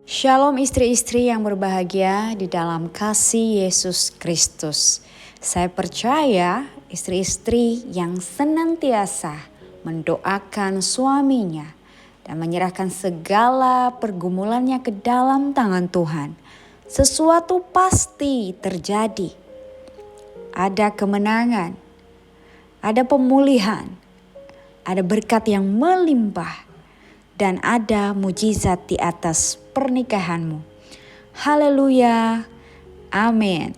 Shalom istri-istri yang berbahagia di dalam kasih Yesus Kristus. Saya percaya istri-istri yang senantiasa mendoakan suaminya dan menyerahkan segala pergumulannya ke dalam tangan Tuhan. Sesuatu pasti terjadi. Ada kemenangan, ada pemulihan, ada berkat yang melimpah, dan ada mujizat di atas pernikahanmu. Haleluya. Amin.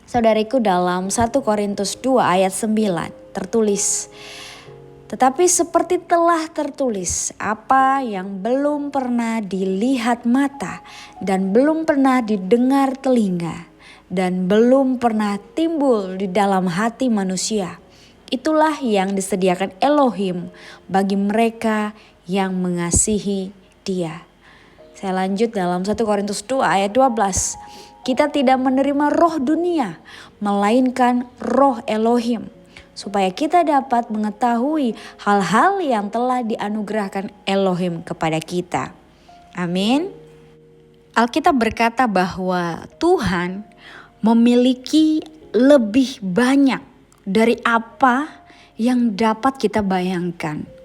Saudariku, dalam 1 Korintus 2 ayat 9 tertulis, tetapi seperti telah tertulis, apa yang belum pernah dilihat mata dan belum pernah didengar telinga dan belum pernah timbul di dalam hati manusia, itulah yang disediakan Elohim bagi mereka yang mengasihi Dia. Saya lanjut dalam 1 Korintus 2 ayat 12. Kita tidak menerima roh dunia, melainkan roh Elohim, supaya kita dapat mengetahui hal-hal yang telah dianugerahkan Elohim kepada kita. Amin. Alkitab berkata bahwa Tuhan memiliki lebih banyak dari apa yang dapat kita bayangkan.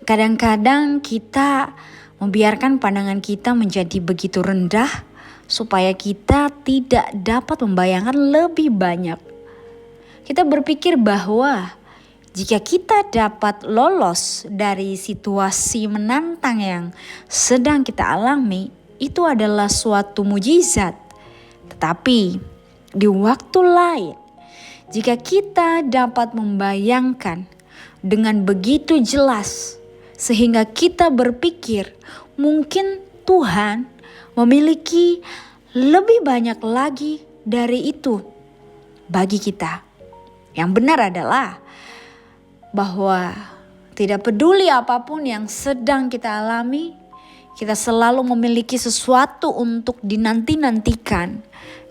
Kadang-kadang kita membiarkan pandangan kita menjadi begitu rendah supaya kita tidak dapat membayangkan lebih banyak. Kita berpikir bahwa jika kita dapat lolos dari situasi menantang yang sedang kita alami, itu adalah suatu mujizat. Tetapi di waktu lain, jika kita dapat membayangkan dengan begitu jelas, sehingga kita berpikir mungkin Tuhan memiliki lebih banyak lagi dari itu bagi kita. Yang benar adalah bahwa tidak peduli apapun yang sedang kita alami, kita selalu memiliki sesuatu untuk dinanti-nantikan.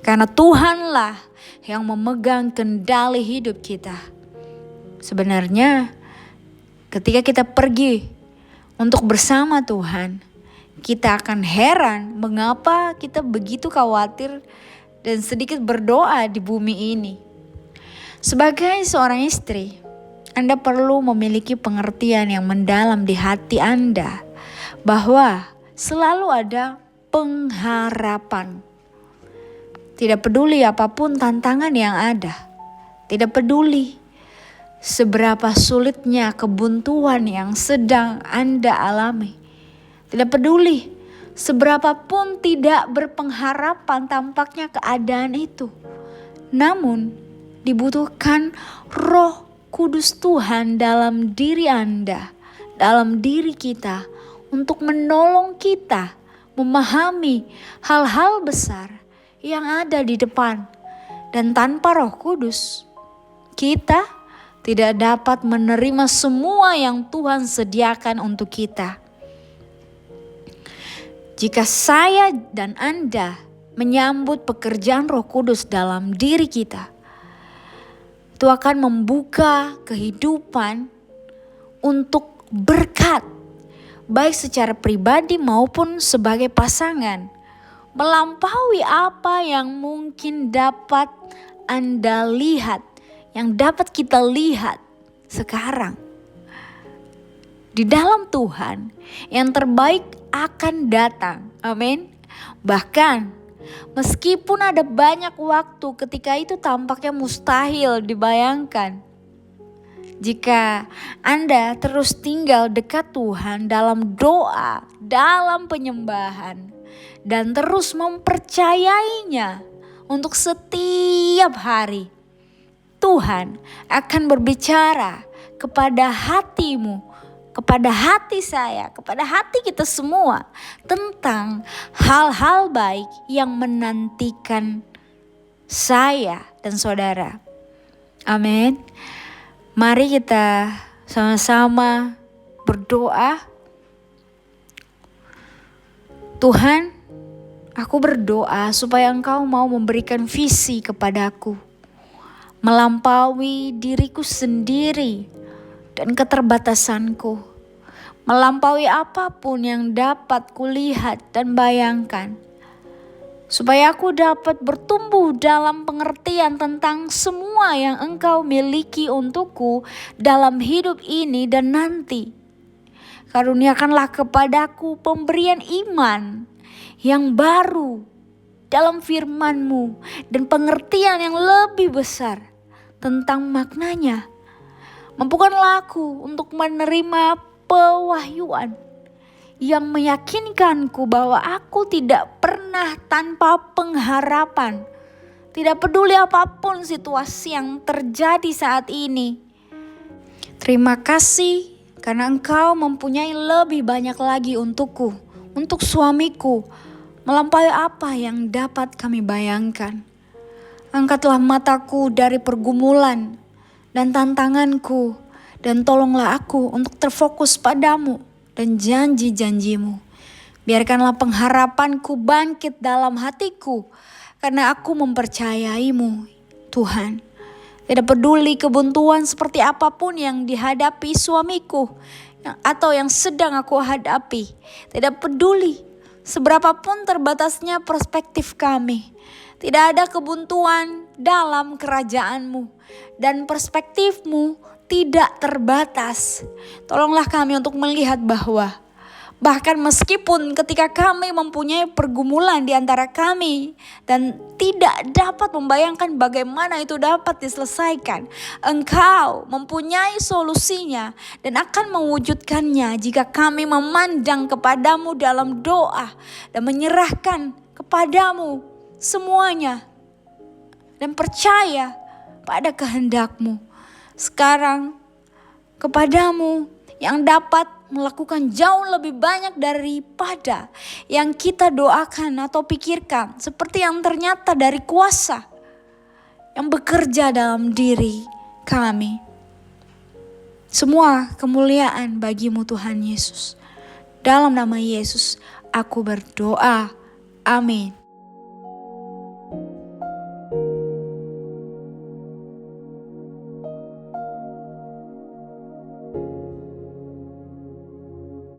Karena Tuhanlah yang memegang kendali hidup kita. Sebenarnya ketika kita pergi untuk bersama Tuhan, kita akan heran mengapa kita begitu khawatir dan sedikit berdoa di bumi ini. Sebagai seorang istri, Anda perlu memiliki pengertian yang mendalam di hati Anda bahwa selalu ada pengharapan. Tidak peduli apapun tantangan yang ada, tidak peduli seberapa sulitnya kebuntuan yang sedang Anda alami. Tidak peduli seberapapun tidak berpengharapan tampaknya keadaan itu. Namun dibutuhkan Roh Kudus Tuhan dalam diri Anda, dalam diri kita, untuk menolong kita memahami hal-hal besar yang ada di depan. Dan tanpa Roh Kudus, kita tidak dapat menerima semua yang Tuhan sediakan untuk kita. Jika saya dan Anda menyambut pekerjaan Roh Kudus dalam diri kita, itu akan membuka kehidupan untuk berkat, baik secara pribadi maupun sebagai pasangan, melampaui apa yang mungkin dapat Anda lihat, yang dapat kita lihat sekarang. Di dalam Tuhan, yang terbaik akan datang. Amin. Bahkan meskipun ada banyak waktu ketika itu tampaknya mustahil dibayangkan, jika Anda terus tinggal dekat Tuhan dalam doa, dalam penyembahan, dan terus mempercayainya untuk setiap hari, Tuhan akan berbicara kepada hatimu, kepada hati saya, kepada hati kita semua tentang hal-hal baik yang menantikan saya dan saudara. Amin. Mari kita sama-sama berdoa. Tuhan, aku berdoa supaya Engkau mau memberikan visi kepadaku, melampaui diriku sendiri dan keterbatasanku, melampaui apapun yang dapat kulihat dan bayangkan. Supaya aku dapat bertumbuh dalam pengertian tentang semua yang Engkau miliki untukku dalam hidup ini dan nanti. Karuniakanlah kepadaku pemberian iman yang baru dalam firman-Mu dan pengertian yang lebih besar tentang maknanya. Mampukanlah aku untuk menerima pewahyuan yang meyakinkanku bahwa aku tidak pernah tanpa pengharapan. Tidak peduli apapun situasi yang terjadi saat ini. Terima kasih karena Engkau mempunyai lebih banyak lagi untukku, untuk suamiku, melampaui apa yang dapat kami bayangkan. Angkatlah mataku dari pergumulan dan tantanganku, dan tolonglah aku untuk terfokus padamu dan janji-janjimu. Biarkanlah pengharapanku bangkit dalam hatiku, karena aku mempercayaimu, Tuhan. Tidak peduli kebuntuan seperti apapun yang dihadapi suamiku, atau yang sedang aku hadapi. Tidak peduli seberapapun terbatasnya perspektif kami. Tidak ada kebuntuan dalam kerajaan-Mu, dan perspektif-Mu tidak terbatas. Tolonglah kami untuk melihat bahwa bahkan meskipun ketika kami mempunyai pergumulan di antara kami dan tidak dapat membayangkan bagaimana itu dapat diselesaikan, Engkau mempunyai solusinya dan akan mewujudkannya jika kami memandang kepadamu dalam doa dan menyerahkan kepadamu semuanya dan percaya pada kehendak-Mu. Sekarang kepadamu yang dapat melakukan jauh lebih banyak daripada yang kita doakan atau pikirkan, seperti yang ternyata dari kuasa yang bekerja dalam diri kami. Semua kemuliaan bagi-Mu Tuhan Yesus. Dalam nama Yesus aku berdoa. Amin.